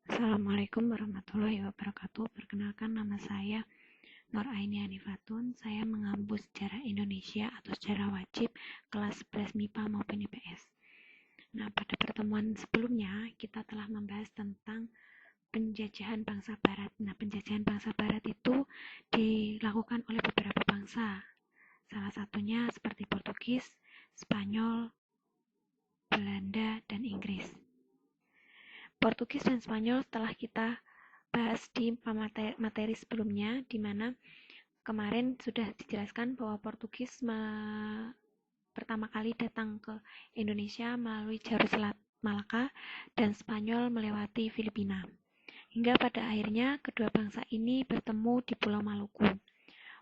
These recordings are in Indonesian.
Assalamualaikum warahmatullahi wabarakatuh. Perkenalkan, nama saya Nur Aini Hanifatun. Saya mengampu sejarah Indonesia atau sejarah wajib kelas 11 MIPA maupun IPS. Nah, pada pertemuan sebelumnya kita telah membahas tentang penjajahan bangsa Barat. Nah, penjajahan bangsa Barat itu dilakukan oleh beberapa bangsa. Salah satunya seperti Portugis, Spanyol, Belanda, dan Inggris. Portugis dan Spanyol telah kita bahas di materi sebelumnya, di mana kemarin sudah dijelaskan bahwa Portugis pertama kali datang ke Indonesia melalui jalur Selat Malaka dan Spanyol melewati Filipina. Hingga pada akhirnya kedua bangsa ini bertemu di Pulau Maluku.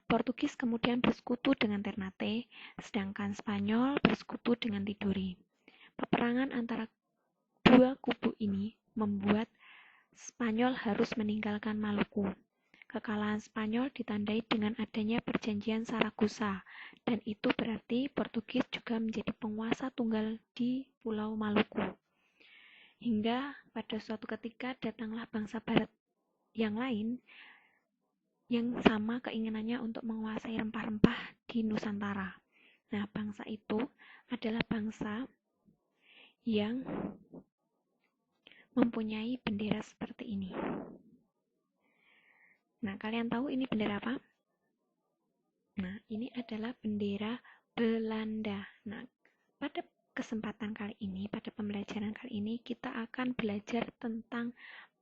Portugis kemudian bersekutu dengan Ternate, sedangkan Spanyol bersekutu dengan Tidore. Peperangan antara dua kubu ini membuat Spanyol harus meninggalkan Maluku. Kekalahan Spanyol ditandai dengan adanya perjanjian Saragossa, dan itu berarti Portugis juga menjadi penguasa tunggal di Pulau Maluku. Hingga pada suatu ketika datanglah bangsa Barat yang lain yang sama keinginannya untuk menguasai rempah-rempah di Nusantara. Nah, bangsa itu adalah bangsa yang mempunyai bendera seperti ini. Nah, kalian tahu ini bendera apa? Nah, ini adalah bendera Belanda. Nah, pada kesempatan kali ini, pada pembelajaran kali ini, kita akan belajar tentang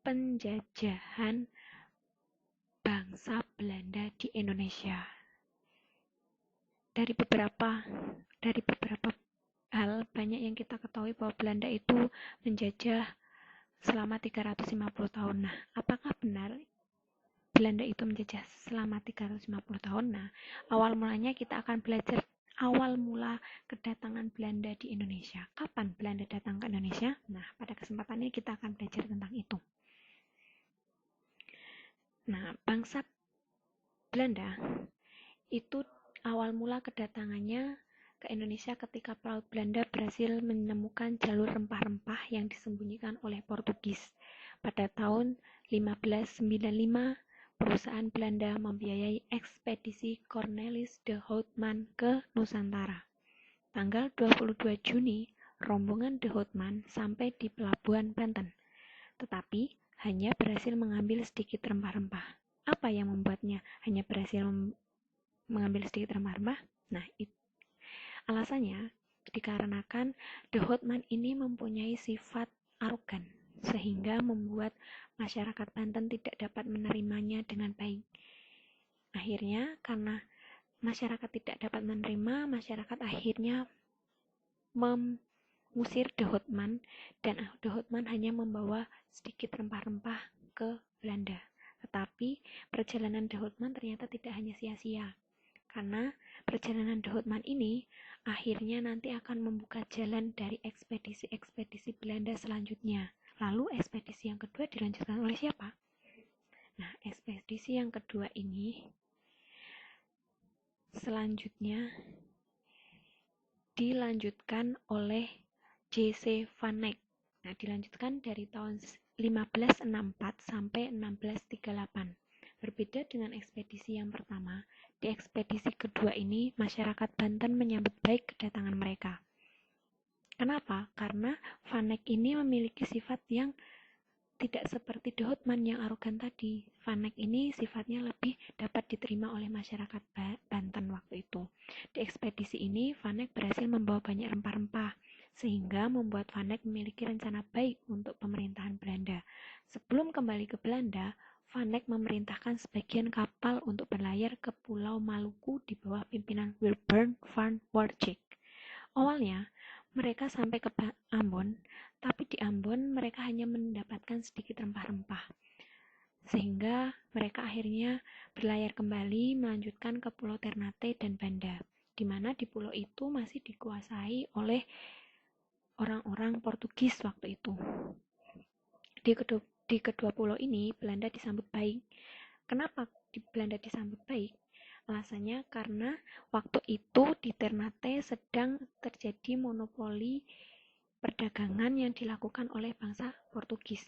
penjajahan bangsa Belanda di Indonesia. Dari beberapa hal, banyak yang kita ketahui bahwa Belanda itu menjajah selama 350 tahun. Nah, apakah benar Belanda itu menjajah selama 350 tahun? Nah, awal mulanya kita akan belajar awal mula kedatangan Belanda di Indonesia. Kapan Belanda datang ke Indonesia? Nah, pada kesempatan ini kita akan belajar tentang itu. Nah, bangsa Belanda itu awal mula kedatangannya ke Indonesia ketika pelaut Belanda berhasil menemukan jalur rempah-rempah yang disembunyikan oleh Portugis. Pada tahun 1595, perusahaan Belanda membiayai ekspedisi Cornelis de Houtman ke Nusantara. Tanggal 22 Juni, rombongan de Houtman sampai di pelabuhan Banten, tetapi hanya berhasil mengambil sedikit rempah-rempah. Apa yang membuatnya hanya berhasil mengambil sedikit rempah-rempah? Nah, alasannya dikarenakan de Houtman ini mempunyai sifat arogan, sehingga membuat masyarakat Banten tidak dapat menerimanya dengan baik. Akhirnya, karena masyarakat tidak dapat menerima, masyarakat akhirnya mengusir de Houtman, dan de Houtman hanya membawa sedikit rempah-rempah ke Belanda. Tetapi perjalanan de Houtman ternyata tidak hanya sia-sia, karena perjalanan de Houtman ini akhirnya nanti akan membuka jalan dari ekspedisi-ekspedisi Belanda selanjutnya. Lalu ekspedisi yang kedua dilanjutkan oleh siapa? Nah, ekspedisi yang kedua ini selanjutnya dilanjutkan oleh J.C. Van Eyck. Nah, dilanjutkan dari tahun 1564 sampai 1638. Berbeda dengan ekspedisi yang pertama, di ekspedisi kedua ini masyarakat Banten menyambut baik kedatangan mereka. Kenapa? Karena Van Eyck ini memiliki sifat yang tidak seperti de Houtman yang arogan tadi. Van Eyck ini sifatnya lebih dapat diterima oleh masyarakat Banten waktu itu. Di ekspedisi ini, Van Eyck berhasil membawa banyak rempah-rempah, sehingga membuat Van Eyck memiliki rencana baik untuk pemerintahan Belanda. Sebelum kembali ke Belanda, Van Eyck memerintahkan sebagian kapal untuk berlayar ke Pulau Maluku di bawah pimpinan Wilburn van Wartjeek. Awalnya, mereka sampai ke Ambon, tapi di Ambon mereka hanya mendapatkan sedikit rempah-rempah. Sehingga mereka akhirnya berlayar kembali melanjutkan ke Pulau Ternate dan Banda, di mana di pulau itu masih dikuasai oleh orang-orang Portugis waktu itu. Di kedua pulau ini Belanda disambut baik. Kenapa di Belanda disambut baik? Alasannya karena waktu itu di Ternate sedang terjadi monopoli perdagangan yang dilakukan oleh bangsa Portugis.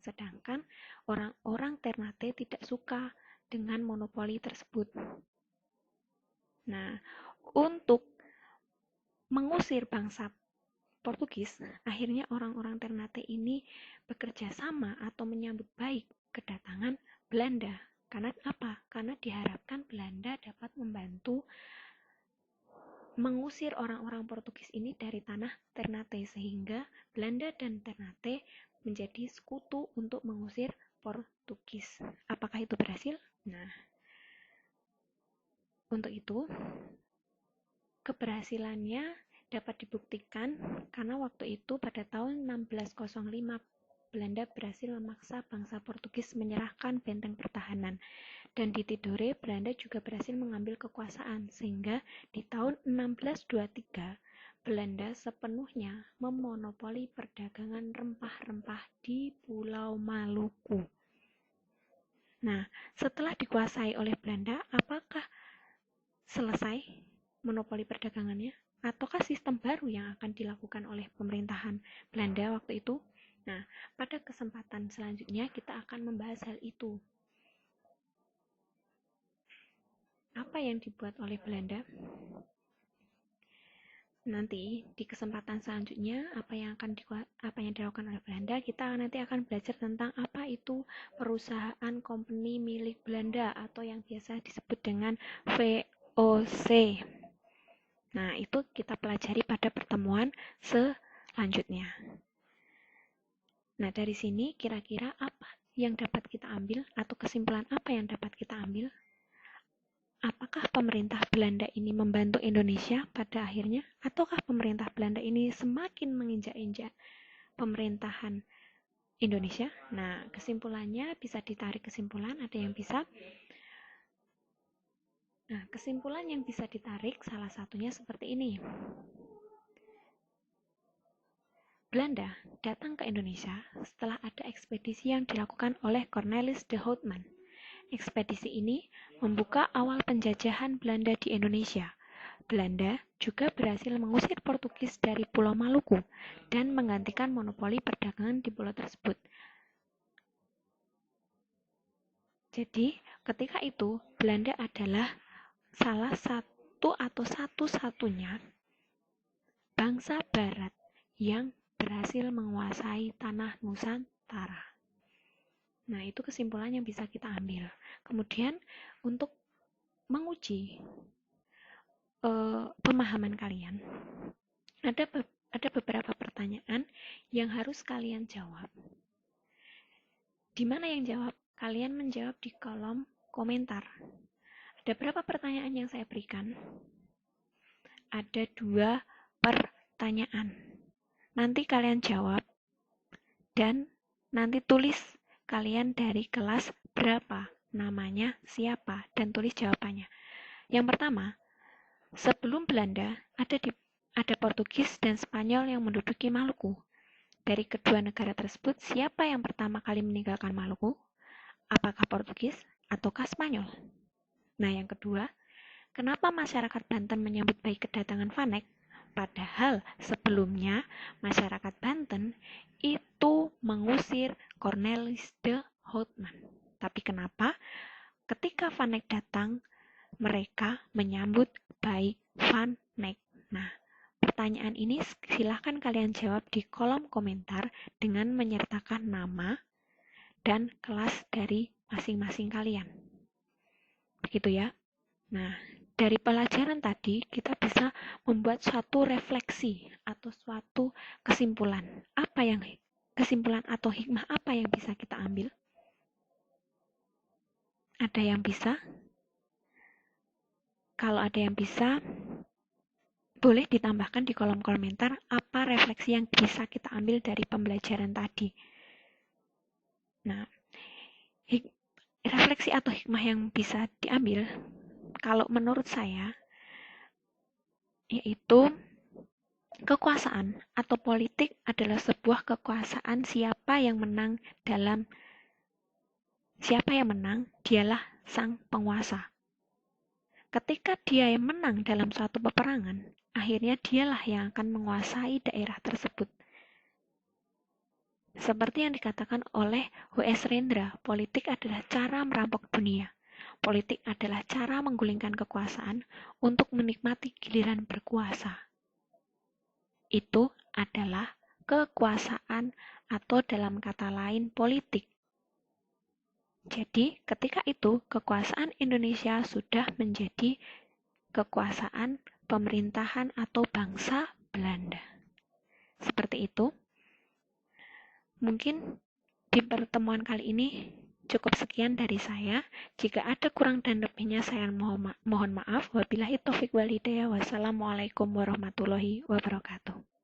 Sedangkan orang-orang Ternate tidak suka dengan monopoli tersebut. Nah, untuk mengusir bangsa Portugis, akhirnya orang-orang Ternate ini bekerja sama atau menyambut baik kedatangan Belanda. Karena apa? Karena diharapkan Belanda dapat membantu mengusir orang-orang Portugis ini dari tanah Ternate, sehingga Belanda dan Ternate menjadi sekutu untuk mengusir Portugis. Apakah itu berhasil? Nah, untuk itu keberhasilannya dapat dibuktikan karena waktu itu pada tahun 1605 Belanda berhasil memaksa bangsa Portugis menyerahkan benteng pertahanan, dan di Tidore Belanda juga berhasil mengambil kekuasaan, sehingga di tahun 1623 Belanda sepenuhnya memonopoli perdagangan rempah-rempah di Pulau Maluku. Nah, setelah dikuasai oleh Belanda, apakah selesai monopoli perdagangannya? Ataukah sistem baru yang akan dilakukan oleh pemerintahan Belanda waktu itu? Nah, pada kesempatan selanjutnya kita akan membahas hal itu. Apa yang dibuat oleh Belanda? Nanti di kesempatan selanjutnya apa yang dilakukan oleh Belanda, kita nanti akan belajar tentang apa itu perusahaan company milik Belanda atau yang biasa disebut dengan VOC. Nah, itu kita pelajari pada pertemuan selanjutnya. Nah, dari sini kira-kira apa yang dapat kita ambil atau kesimpulan apa yang dapat kita ambil? Apakah pemerintah Belanda ini membantu Indonesia pada akhirnya? Ataukah pemerintah Belanda ini semakin menginjak-injak pemerintahan Indonesia? Nah, kesimpulannya bisa ditarik kesimpulan, ada yang bisa. Nah, kesimpulan yang bisa ditarik salah satunya seperti ini. Belanda datang ke Indonesia setelah ada ekspedisi yang dilakukan oleh Cornelis de Houtman. Ekspedisi ini membuka awal penjajahan Belanda di Indonesia. Belanda juga berhasil mengusir Portugis dari Pulau Maluku dan menggantikan monopoli perdagangan di pulau tersebut. Jadi, ketika itu Belanda adalah salah satu atau satu-satunya bangsa barat yang berhasil menguasai tanah Nusantara. Nah, itu kesimpulan yang bisa kita ambil. Kemudian, untuk menguji pemahaman kalian, ada beberapa pertanyaan yang harus kalian jawab. Di mana yang jawab? Kalian menjawab di kolom komentar. Ada berapa pertanyaan yang saya berikan? Ada 2 pertanyaan. Nanti kalian jawab dan nanti tulis kalian dari kelas berapa, namanya siapa, dan tulis jawabannya. Yang pertama, sebelum Belanda ada Portugis dan Spanyol yang menduduki Maluku. Dari kedua negara tersebut, siapa yang pertama kali meninggalkan Maluku? Apakah Portugis ataukah Spanyol? Nah, yang kedua, kenapa masyarakat Banten menyambut baik kedatangan Vanek? Padahal sebelumnya masyarakat Banten itu mengusir Cornelis de Houtman. Tapi kenapa ketika Vanek datang, mereka menyambut baik Vanek? Nah, pertanyaan ini silahkan kalian jawab di kolom komentar dengan menyertakan nama dan kelas dari masing-masing kalian. Begitu ya. Nah, dari pelajaran tadi kita bisa membuat suatu refleksi atau suatu kesimpulan. Kesimpulan atau hikmah apa yang bisa kita ambil? Ada yang bisa? Kalau ada yang bisa, boleh ditambahkan di kolom komentar apa refleksi yang bisa kita ambil dari pembelajaran tadi. Nah, refleksi atau hikmah yang bisa diambil, kalau menurut saya, yaitu kekuasaan atau politik adalah sebuah kekuasaan. Siapa yang menang, dialah sang penguasa. Ketika dia yang menang dalam suatu peperangan, akhirnya dialah yang akan menguasai daerah tersebut. Seperti yang dikatakan oleh W.S. Rendra, politik adalah cara merampok dunia. Politik adalah cara menggulingkan kekuasaan untuk menikmati giliran berkuasa. Itu adalah kekuasaan atau dalam kata lain politik. Jadi, ketika itu kekuasaan Indonesia sudah menjadi kekuasaan pemerintahan atau bangsa Belanda. Seperti itu. Mungkin di pertemuan kali ini cukup sekian dari saya. Jika ada kurang dan lebihnya saya mohon maaf. Wabillahi taufik walhidayah. Wassalamualaikum warahmatullahi wabarakatuh.